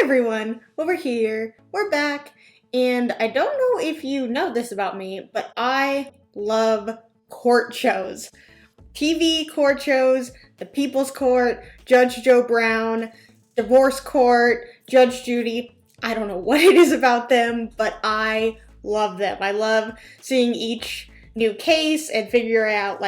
everyone, over here, we're back, and I don't know if you know this about me, but I love court shows. TV court shows, The People's Court, Judge Joe Brown, Divorce Court, Judge Judy. I don't know what it is about them, but I love them. I love seeing each new case and figuring out,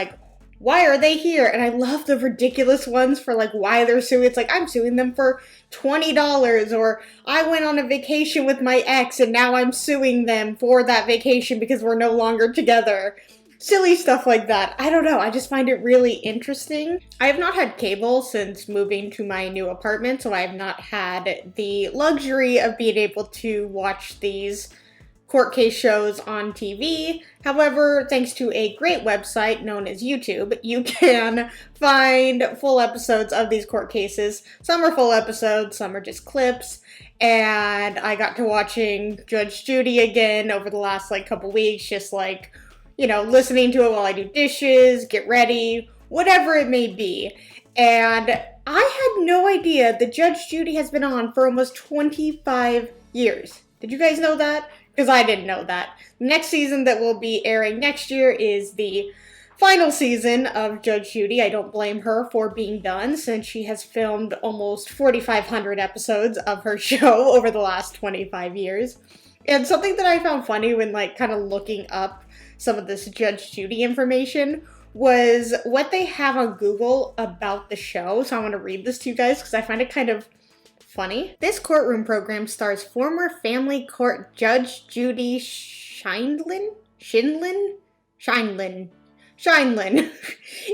why are they here? And I love the ridiculous ones for, why they're suing. It's I'm suing them for $20, or I went on a vacation with my ex and now I'm suing them for that vacation because we're no longer together. Silly stuff like that. I don't know. I just find it really interesting. I have not had cable since moving to my new apartment, so I have not had the luxury of being able to watch these court case shows on TV. However, thanks to a great website known as YouTube, you can find full episodes of these court cases. Some are full episodes, some are just clips. And I got to watching Judge Judy again over the last couple weeks, just listening to it while I do dishes, get ready, whatever it may be. And I had no idea that Judge Judy has been on for almost 25 years. Did you guys know that? Because I didn't know that. The next season that will be airing next year is the final season of Judge Judy. I don't blame her for being done, since she has filmed almost 4,500 episodes of her show over the last 25 years. And something that I found funny when kind of looking up some of this Judge Judy information was what they have on Google about the show. So I want to read this to you guys because I find it kind of funny. This courtroom program stars former family court Judge Judy Scheindlin.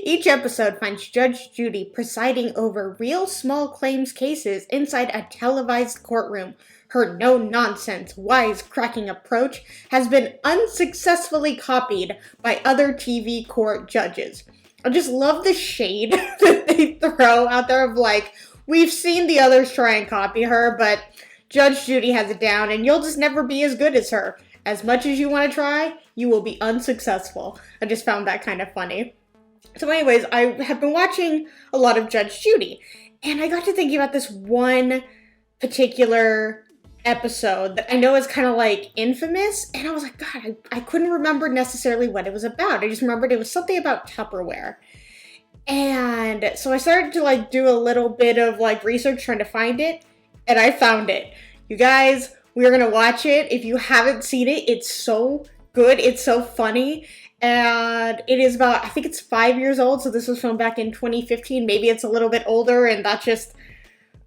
Each episode finds Judge Judy presiding over real small claims cases inside a televised courtroom. Her no-nonsense, wise-cracking approach has been unsuccessfully copied by other TV court judges. I just love the shade that they throw out there of we've seen the others try and copy her, but Judge Judy has it down, and you'll just never be as good as her. As much as you want to try, you will be unsuccessful. I just found that kind of funny. So anyways, I have been watching a lot of Judge Judy, and I got to thinking about this one particular episode that I know is kind of infamous, and I was God, I couldn't remember necessarily what it was about. I just remembered it was something about Tupperware. And so I started to do a little bit of research trying to find it, and I found it. You guys, we're gonna watch it. If you haven't seen it, it's so good, it's so funny, and it is about, I think it's 5 years old, so this was filmed back in 2015. Maybe it's a little bit older, and that's just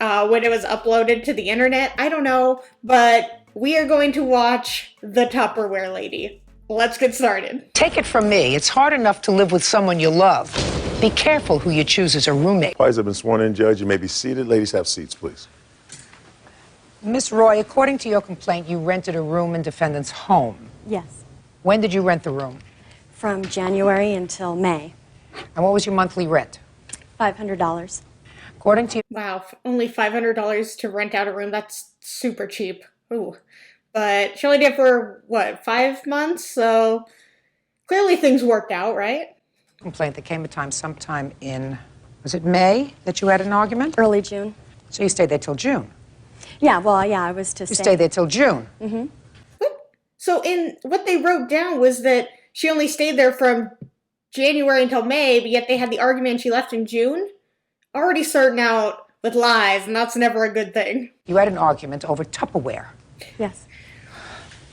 when it was uploaded to the internet. I don't know, but we are going to watch The Tupperware Lady. Let's get started. Take it from me, it's hard enough to live with someone you love. Be careful who you choose as a roommate. Parties have been sworn in, Judge. You may be seated. Ladies, have seats, please. Miss Roy, according to your complaint, you rented a room in defendant's home. Yes. When did you rent the room? From January until May. And what was your monthly rent? $500. According to wow, only $500 to rent out a room. That's super cheap. Ooh. But she only did it for, 5 months? So clearly things worked out, right? Complaint, there came a time sometime in, was it May that you had an argument? Early June. So you stayed there till June? Yeah, I was to stay. You stayed there till June? Mm-hmm. So in what they wrote down was that she only stayed there from January until May, but yet they had the argument and she left in June? Already starting out with lies, and that's never a good thing. You had an argument over Tupperware. Yes.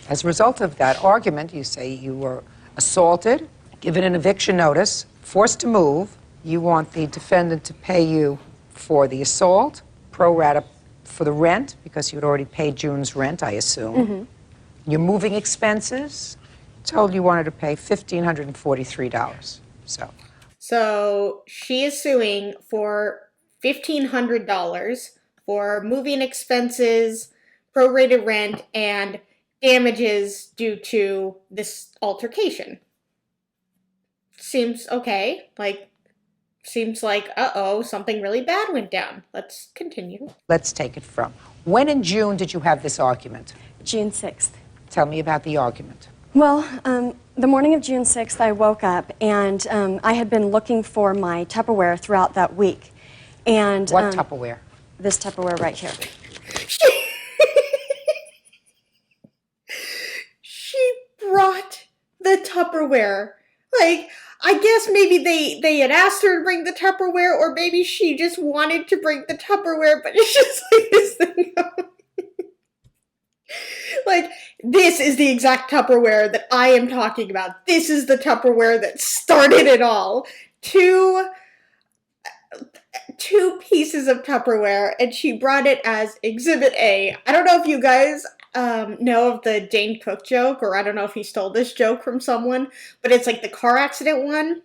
As a result of that argument, you say you were assaulted, given an eviction notice, forced to move. You want the defendant to pay you for the assault, pro rata for the rent, because you had already paid June's rent, I assume. Mm-hmm. Your moving expenses, told you wanted to pay $1,543. So she is suing for $1,500 for moving expenses, prorated rent, and damages due to this altercation. Seems okay. Seems like, uh-oh, something really bad went down. Let's continue. Let's take it from. When in June did you have this argument? June 6th. Tell me about the argument. Well, the morning of June 6th, I woke up, and I had been looking for my Tupperware throughout that week. And what Tupperware? This Tupperware right here. Tupperware. Like, I guess maybe they had asked her to bring the Tupperware, or maybe she just wanted to bring the Tupperware, but it's just like this thing of, like, this is the exact Tupperware that I am talking about. This is the Tupperware that started it all. Two pieces of Tupperware, and she brought it as Exhibit A. I don't know if you guys know of the Dane Cook joke, or I don't know if he stole this joke from someone, but it's like the car accident one,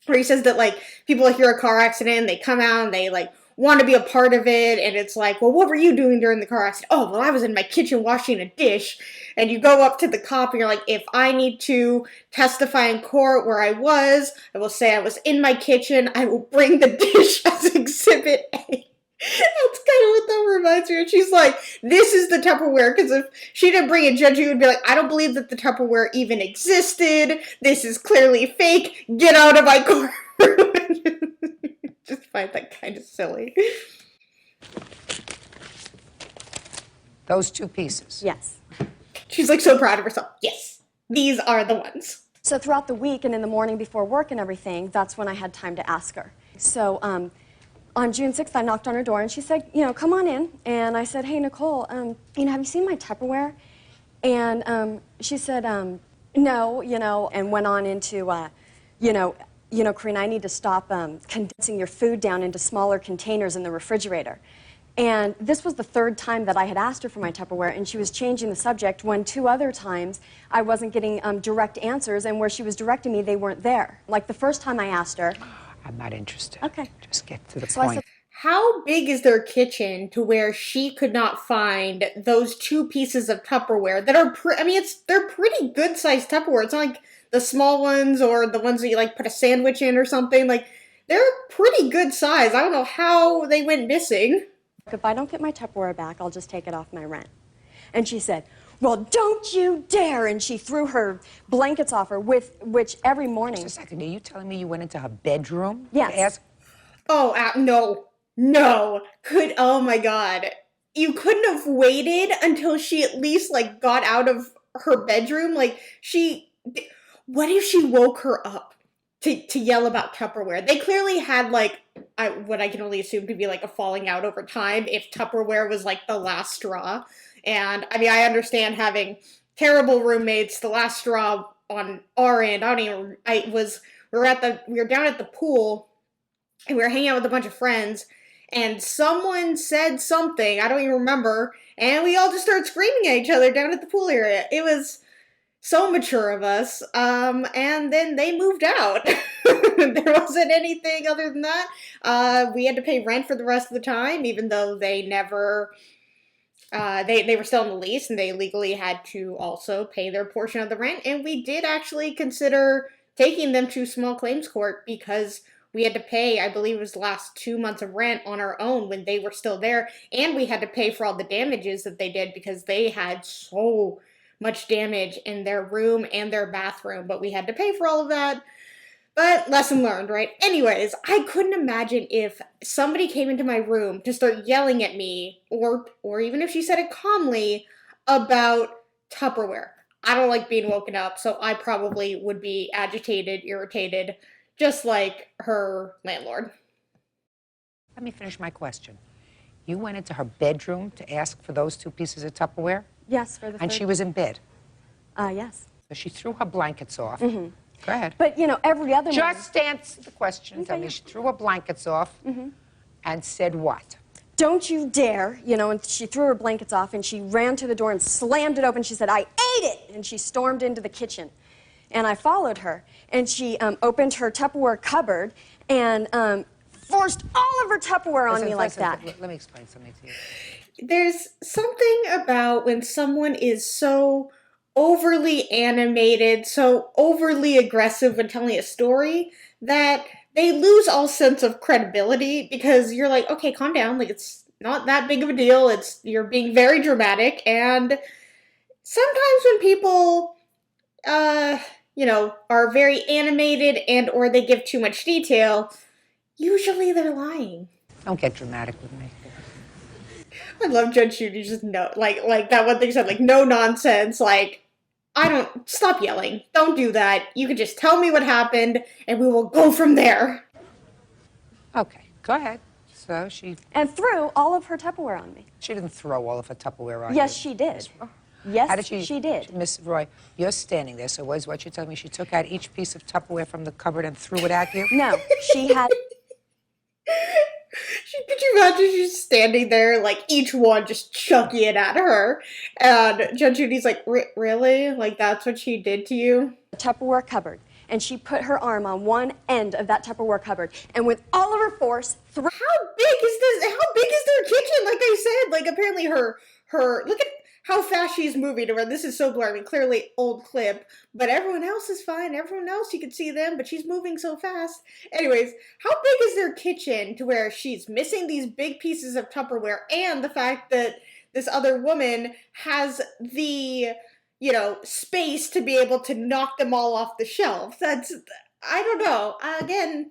where he says that, like, people hear a car accident, they come out and they, like, want to be a part of it, and it's like, well, what were you doing during the car accident? Oh, well, I was in my kitchen washing a dish. And you go up to the cop and you're like, if I need to testify in court where I will say I was in my kitchen, I will bring the dish as Exhibit A. That's kind of what that reminds me of. She's like, this is the Tupperware, because if she didn't bring it, Judge Judy would be like, I don't believe that the Tupperware even existed. This is clearly fake. Get out of my courtroom. Just find that kind of silly. Those two pieces. Yes. She's like so proud of herself. Yes, these are the ones. So throughout the week and in the morning before work and everything, that's when I had time to ask her. So on June 6th, I knocked on her door and she said, come on in. And I said, hey, Nicole, have you seen my Tupperware? And she said, no, and went on into, Karina, I need to stop condensing your food down into smaller containers in the refrigerator. And this was the third time that I had asked her for my Tupperware, and she was changing the subject when 2 other times I wasn't getting direct answers, and where she was directing me, they weren't there. Like the first time I asked her. I'm not interested. Okay. Just get to the So I point. said, How big is their kitchen to where she could not find those 2 pieces of Tupperware that are, they're pretty good sized Tupperware. It's not like the small ones or the ones that you like put a sandwich in or something. Like, they're pretty good size. I don't know how they went missing. if I don't get my Tupperware back, I'll just take it off my rent. And she said, well, don't you dare. And she threw her blankets off her, which every morning. Just a second. Are you telling me you went into her bedroom? Yes. To ask? Oh, no. Oh my God. You couldn't have waited until she at least, like, got out of her bedroom? Like, what if she woke her up to yell about Tupperware? They clearly had, like, what I can only assume to be, like, a falling out over time if Tupperware was, like, the last straw. And, I understand having terrible roommates, the last straw on our end. We were down at the pool, and we were hanging out with a bunch of friends, and someone said something, I don't even remember, and we all just started screaming at each other down at the pool area. It was so mature of us, and then they moved out. There wasn't anything other than that. We had to pay rent for the rest of the time, even though they never, they were still in the lease, and they legally had to also pay their portion of the rent, and we did actually consider taking them to small claims court because we had to pay, I believe it was the last 2 months of rent on our own when they were still there, and we had to pay for all the damages that they did because they had so much damage in their room and their bathroom, but we had to pay for all of that. But lesson learned, right? Anyways, I couldn't imagine if somebody came into my room to start yelling at me, or even if she said it calmly, about Tupperware. I don't like being woken up, so I probably would be agitated, irritated, just like her landlord. Let me finish my question. You went into her bedroom to ask for those 2 pieces of Tupperware? Yes, for the And third. she was in bed? Yes. So she threw her blankets off. Mm-hmm. Go ahead. But, every other morning. Just answer the question. Okay, Tell me, yeah. she threw her blankets off and said what? Don't you dare, and she threw her blankets off and she ran to the door and slammed it open. She said, I ate it! And she stormed into the kitchen. And I followed her, and she opened her Tupperware cupboard and forced all of her Tupperware on me like that. Let me explain something to you. There's something about when someone is so overly animated, so overly aggressive when telling a story, that they lose all sense of credibility, because you're like, okay, calm down, like, it's not that big of a deal, you're being very dramatic. And sometimes when people, are very animated and or they give too much detail, usually they're lying. Don't get dramatic with me. I love Judge Judy, just no, like that one thing said, like, no nonsense, like, Stop yelling. Don't do that. You can just tell me what happened and we will go from there. Okay, go ahead. So she And threw all of her Tupperware on me. didn't throw all of her Tupperware on Yes, you. she did. Yes, How did she did. Miss Roy, you're standing there, so what you're telling me, she took out each piece of Tupperware from the cupboard and threw it at you? No, she had. Could you imagine she's standing there, like, each one just chucking it at her? And Judge Judy's like, really? Like, that's what she did to you? A Tupperware cupboard, and she put her arm on one end of that Tupperware cupboard, and with all of her force, threw. How big is this? How big is their kitchen? Like I said, like, apparently her, look at how fast she's moving to where this is so blurry. I mean, clearly old clip, but everyone else is fine. Everyone else, you can see them, but she's moving so fast. Anyways, how big is their kitchen to where she's missing these big pieces of Tupperware and the fact that this other woman has the, space to be able to knock them all off the shelf? I don't know. Again,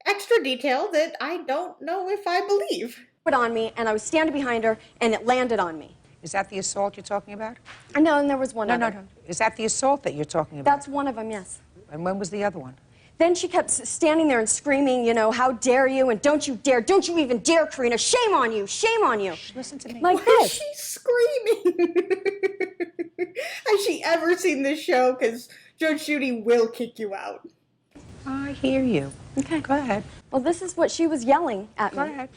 extra detail that I don't know if I believe. It on me, and I was standing behind her, and it landed on me. Is that the assault you're talking about? I know, and there was one other. No. Is that the assault that you're talking about? That's one of them, yes. And when was the other one? Then she kept standing there and screaming, how dare you, and don't you dare, don't you even dare, Karina, shame on you, shame on you. Shh, listen to me. Like Why this. is she screaming? Has she ever seen this show? Because Judge Judy will kick you out. I hear you. Okay. Go ahead. Well, this is what she was yelling at me. Go ahead.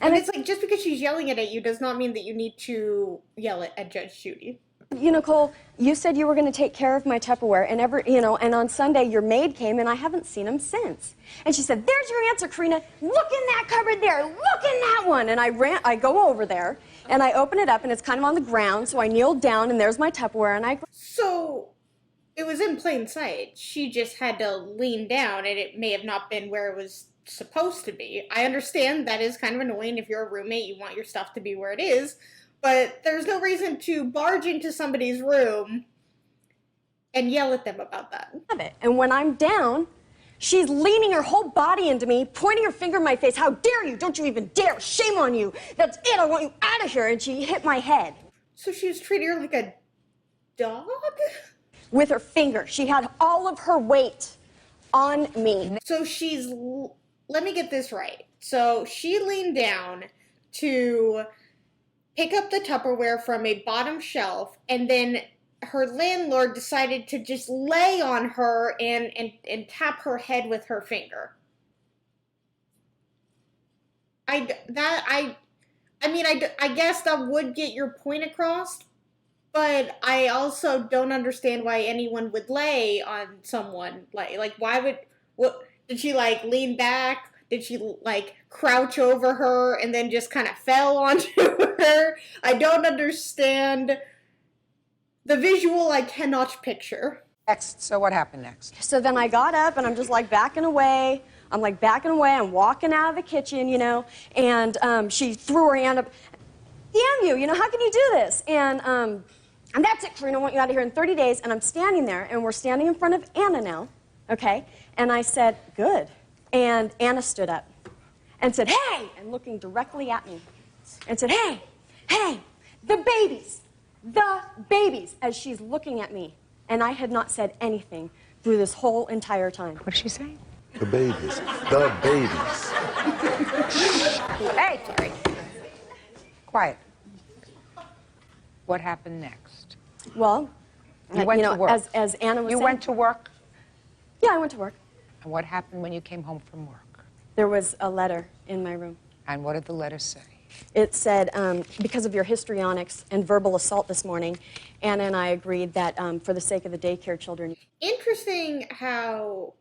And it's like, just because she's yelling it at you does not mean that you need to yell it at Judge Judy. Nicole, you said you were going to take care of my Tupperware, and and on Sunday your maid came, and I haven't seen him since. And she said, "There's your answer, Karina. Look in that cupboard there. Look in that one." And I go over there, and I open it up, and it's kind of on the ground. So I kneel down, and there's my Tupperware, and So it was in plain sight. She just had to lean down, and it may have not been where it was supposed to be. I understand that is kind of annoying. If you're a roommate, you want your stuff to be where it is. But there's no reason to barge into somebody's room and yell at them about that. have it. And when I'm down, she's leaning her whole body into me, pointing her finger in my face. "How dare you? Don't you even dare! Shame on you! That's it! I want you out of here!" And she hit my head. So she was treating her like a dog? With her finger. She had all of her weight on me. So let me get this right. So she leaned down to pick up the Tupperware from a bottom shelf, and then her landlord decided to just lay on her and tap her head with her finger. I guess that would get your point across, but I also don't understand why anyone would lay on someone. Like what did she, like, lean back? Did she, like, crouch over her and then just kind of fell onto her? I don't understand. The visual I cannot picture. Next. So what happened next? So then I got up, and I'm just like backing away. I'm walking out of the kitchen, and she threw her hand up. "Damn you, how can you do this?" And that's it, Karina, I want you out of here in 30 days. And I'm standing there, and we're standing in front of Anna now, okay? And I said, "Good." And Anna stood up and said, "Hey," and looking directly at me, and said, "Hey, the babies," as she's looking at me. And I had not said anything through this whole entire time. What did she say? The babies. The babies. Hey, Terry. Quiet. What happened next? Well, You went to work. as Anna was You saying. went to work? Yeah, I went to work. And what happened when you came home from work? There was a letter in my room. And what did the letter say? It said, because of your histrionics and verbal assault this morning, Anna and I agreed that for the sake of the daycare children. Interesting how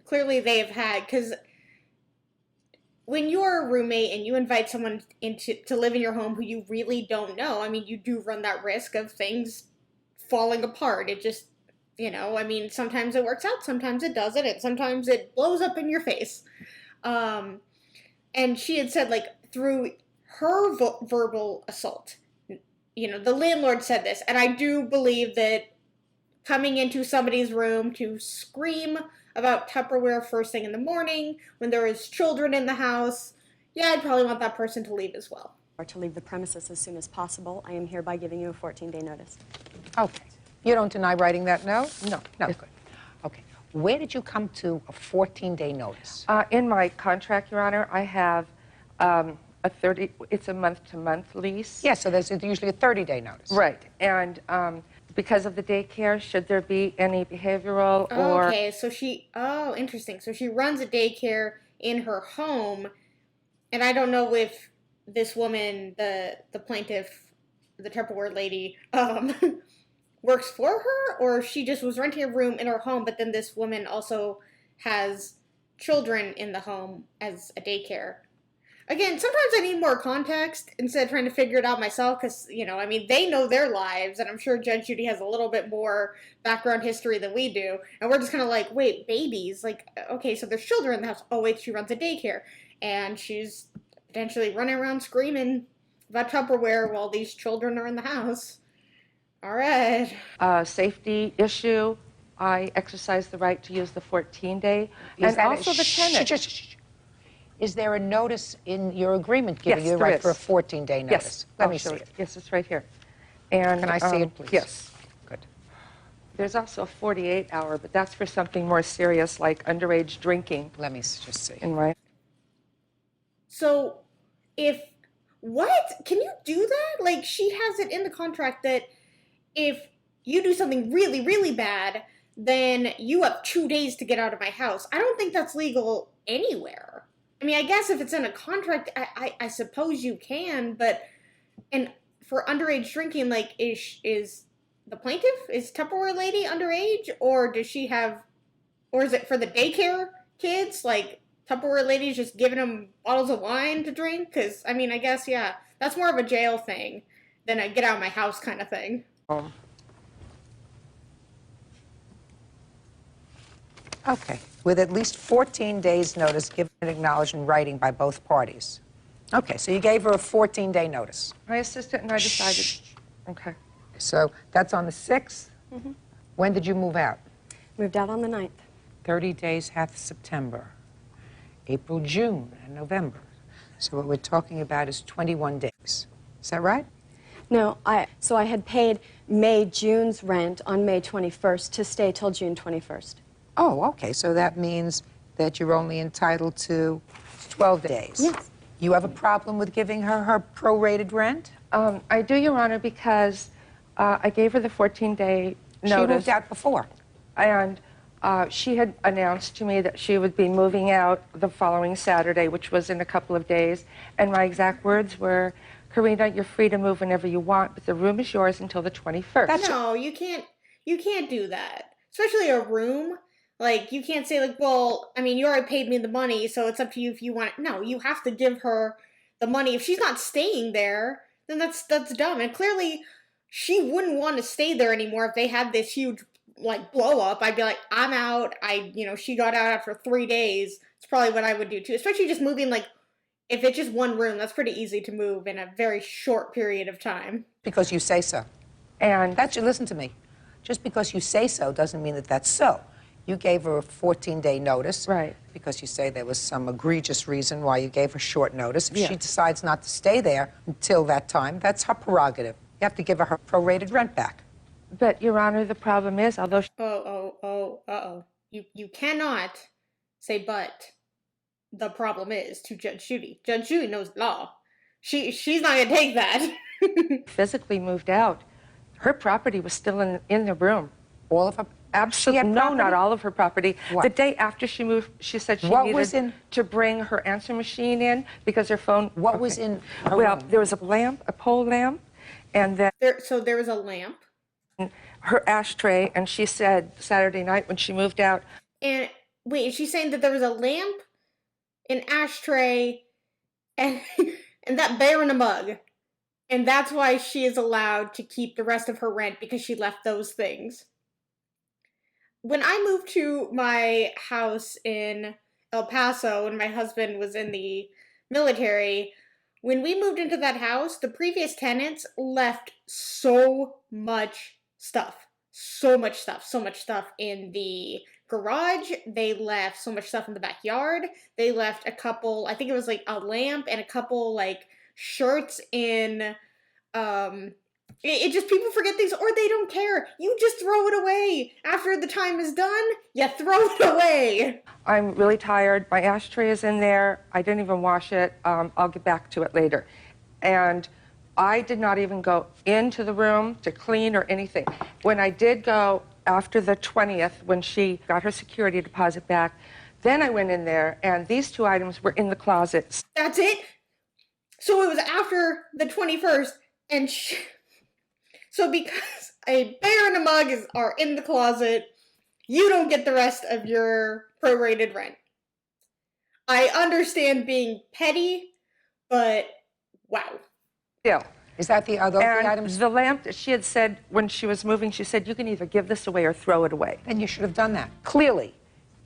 clearly they have had, because when you're a roommate and you invite someone to live in your home who you really don't know, I mean, you do run that risk of things falling apart. It just, sometimes it works out, sometimes it doesn't, and sometimes it blows up in your face. And she had said, like, through her verbal assault, the landlord said this, and I do believe that coming into somebody's room to scream about Tupperware first thing in the morning when there is children in the house, yeah, I'd probably want that person to leave as well. Or to leave the premises as soon as possible. I am hereby giving you a 14-day notice. Okay. You don't deny writing that note? No. No, good. Okay. Where did you come to a 14-day notice? In my contract, Your Honor, I have it's a month-to-month lease. Yes, so there's usually a 30-day notice. Right, and because of the daycare, should there be any behavioral or... Okay, so interesting. So she runs a daycare in her home, and I don't know if this woman, the plaintiff, the Tupperware lady, works for her, or if she just was renting a room in her home, but then this woman also has children in the home as a daycare. Again, sometimes I need more context instead of trying to figure it out myself, because, I mean, they know their lives, and I'm sure Judge Judy has a little bit more background history than we do, and we're just kind of like, wait, babies? Like, okay, so there's children in the house. Oh, wait, she runs a daycare, and she's potentially running around screaming about Tupperware while these children are in the house. All right. Safety issue, I exercise the right to use the 14-day, and also the tenant. Is there a notice in your agreement giving Yes, you a there right is. for a 14-day notice? Yes, Let I'll me show see it. it. Yes, it's right here. And Can I see it, please? Yes. Good. There's also a 48-hour, but that's for something more serious like underage drinking. Let me just see. In my... So, can you do that? Like, she has it in the contract that if you do something really, really bad, then you have 2 days to get out of my house. I don't think that's legal anywhere. I mean, I guess if it's in a contract, I suppose you can, and for underage drinking, like, is the plaintiff, is Tupperware lady underage, or is it for the daycare kids, like, Tupperware lady's just giving them bottles of wine to drink? Because, I mean, I guess, yeah, that's more of a jail thing than a get out of my house kind of thing. Okay. With at least 14 days' notice given and acknowledged in writing by both parties. Okay, so you gave her a 14-day notice. My assistant and I decided... Okay. So that's on the 6th? Mm-hmm. When did you move out? Moved out on the 9th. 30 days hath September, April, June, and November. So what we're talking about is 21 days. Is that right? No, so I had paid June's rent on May 21st to stay till June 21st. Oh, okay. So that means that you're only entitled to 12 days. Yes. You have a problem with giving her her prorated rent? I do, Your Honor, because I gave her the 14-day notice. She moved out before. And she had announced to me that she would be moving out the following Saturday, which was in a couple of days. And my exact words were, Karina, you're free to move whenever you want, but the room is yours until the 21st. No, you can't do that. Especially a room. Like, you can't say, like, well, I mean, you already paid me the money, so it's up to you if you want it. No, you have to give her the money. If she's not staying there, then that's dumb. And clearly, she wouldn't want to stay there anymore if they had this huge, like, blow up. I'd be like, I'm out. She got out after 3 days. It's probably what I would do, too. Especially just moving, like, if it's just one room, that's pretty easy to move in a very short period of time. Because you say so. And Listen to me. Just because you say so doesn't mean that that's so. You gave her a 14-day notice. Right. Because you say there was some egregious reason why you gave her short notice. If Yeah. she decides not to stay there until that time, that's her prerogative. You have to give her her prorated rent back. But, Your Honor, the problem is, although... Uh-oh. You cannot say but. The problem is to Judge Judy. Judge Judy knows law. She's not gonna take that. physically moved out, her property was still in the room. All of her... Absolutely. No, not all of her property. What? The day after she moved, she said she What needed was in- to bring her answer machine in because her phone... What was in her Well, room? there was a lamp, a pole lamp, and then So there was a lamp. her ashtray, and she said Saturday night when she moved out... And wait, is she saying that there was a lamp, an ashtray, and and that bear in a mug? And that's why she is allowed to keep the rest of her rent, because she left those things. When I moved to my house in El Paso when my husband was in the military, when we moved into that house, the previous tenants left so much stuff. So much stuff in the garage. They left so much stuff in the backyard. They left a couple, I think it was like a lamp and a couple like shirts in It just, people forget things or they don't care. You just throw it away. After the time is done, you throw it away. I'm really tired. My ashtray is in there. I didn't even wash it. I'll get back to it later. And I did not even go into the room to clean or anything. When I did go after the 20th, when she got her security deposit back, then I went in there, and these two items were in the closet. That's it? So it was after the 21st, and so because a bear and a mug are in the closet, you don't get the rest of your prorated rent. I understand being petty, but wow. Still. Is that the other And items? the lamp, she had said when she was moving, she said, you can either give this away or throw it away. Then you should have done that. Clearly,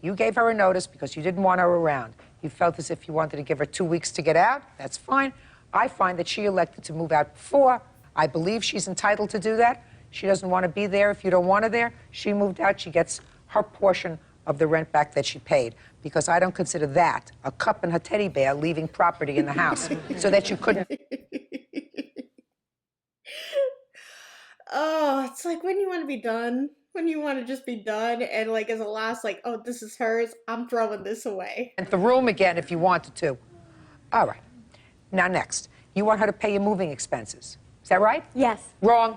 you gave her a notice because you didn't want her around. You felt as if you wanted to give her 2 weeks to get out. That's fine. I find that she elected to move out before. I believe she's entitled to do that. She doesn't want to be there if you don't want her there. She moved out. She gets her portion of the rent back that she paid, because I don't consider that a cup and her teddy bear leaving property in the house so that you couldn't. Oh, it's like when you want to be done, when you want to just be done, and like as a last, like, oh, this is hers, I'm throwing this away. Rent the room again if you wanted to. All right. Now, next, you want her to pay your moving expenses. Is that right? Yes. Wrong.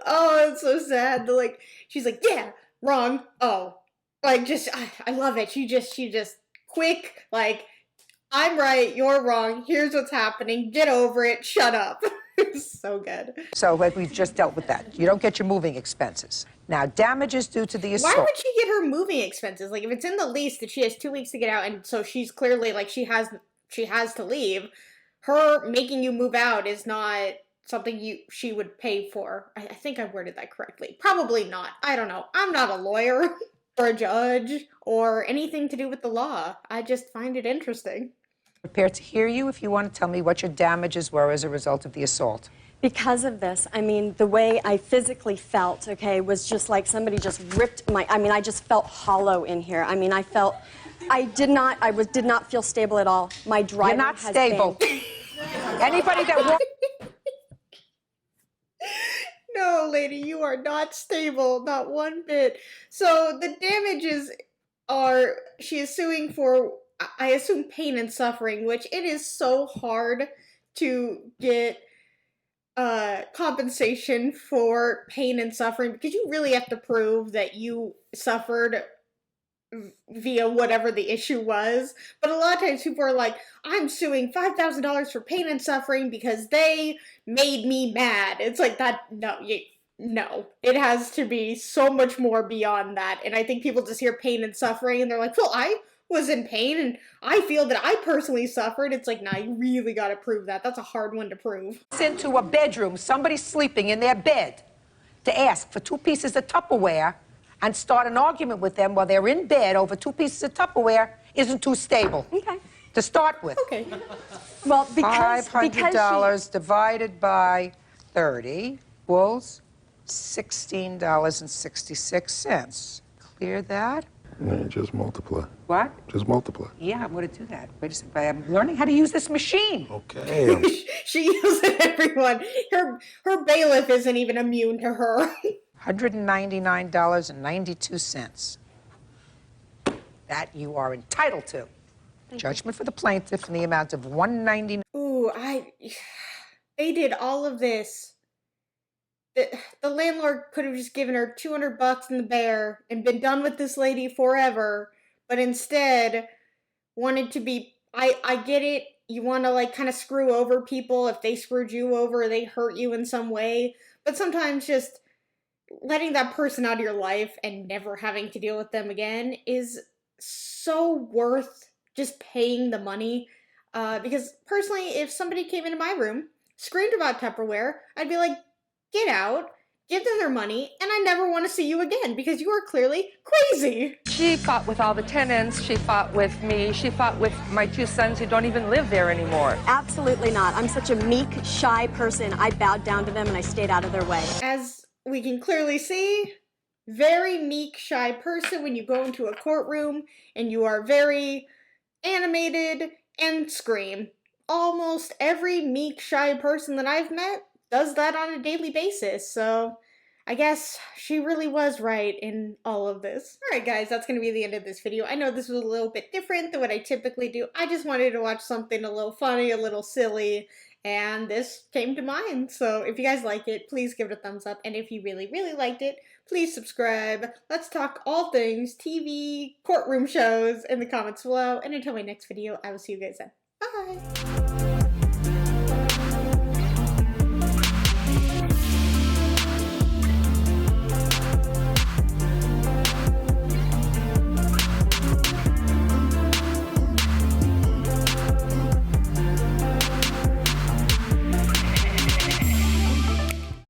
Oh, it's so sad. Like, she's like, yeah, wrong. Oh, like, just, I love it. She just quick, like, I'm right, you're wrong, here's what's happening, get over it, shut up. It's so good. So we've just dealt with that. You don't get your moving expenses. Now, damages due to the assault. Why would she get her moving expenses? Like, if it's in the lease that she has 2 weeks to get out, and so she's clearly, like, she has to leave, her making you move out is not something she would pay for. I think I worded that correctly. Probably not. I don't know. I'm not a lawyer or a judge or anything to do with the law. I just find it interesting. Prepared to hear you if you want to tell me what your damages were as a result of the assault. Because of this, I mean, the way I physically felt, okay, was just like somebody just ripped I just felt hollow in here. I mean, I did not feel stable at all. My driving You're not has stable. been... Anybody that No, lady, you are not stable, not one bit. So the damages are, she is suing for, I assume, pain and suffering, which it is so hard to get compensation for pain and suffering, because you really have to prove that you suffered via whatever the issue was. But a lot of times people are like, I'm suing $5,000 for pain and suffering because they made me mad. It's like that, no. It has to be so much more beyond that. And I think people just hear pain and suffering and they're like, well, I was in pain and I feel that I personally suffered. It's like, nah, you really gotta prove that. That's a hard one to prove. into a bedroom, somebody sleeping in their bed, to ask for 2 pieces of Tupperware and start an argument with them while they're in bed over 2 pieces of Tupperware isn't too stable. Okay. To start with. Okay. Well, because $500 divided by 30 equals $16.66. Clear that? Man, just multiply. What? Just multiply. Yeah, I'm going to do that. Wait a second. I'm learning how to use this machine. Okay. She yells at everyone. Her bailiff isn't even immune to her. $199.92. That you are entitled to. Judgment for the plaintiff in the amount of $199. Ooh, they did all of this. The landlord could have just given her $200 in the bear and been done with this lady forever, but instead wanted to be, I get it, you want to like kind of screw over people if they screwed you over or they hurt you in some way, but sometimes just letting that person out of your life and never having to deal with them again is so worth just paying the money. Because personally, if somebody came into my room, screamed about Tupperware, I'd be like, get out, give them their money, and I never want to see you again because you are clearly crazy. She fought with all the tenants. She fought with me. She fought with my 2 sons who don't even live there anymore. Absolutely not. I'm such a meek, shy person. I bowed down to them and I stayed out of their way. As we can clearly see, very meek, shy person when you go into a courtroom and you are very animated and scream almost every meek, shy person that I've met does that on a daily basis, so I guess she really was right in all of this. Alright guys, that's going to be the end of this video. I know this was a little bit different than what I typically do. I just wanted to watch something a little funny, a little silly, and this came to mind. So if you guys like it, please give it a thumbs up, and if you really, really liked it, please subscribe. Let's talk all things TV, courtroom shows in the comments below, and until my next video, I will see you guys then.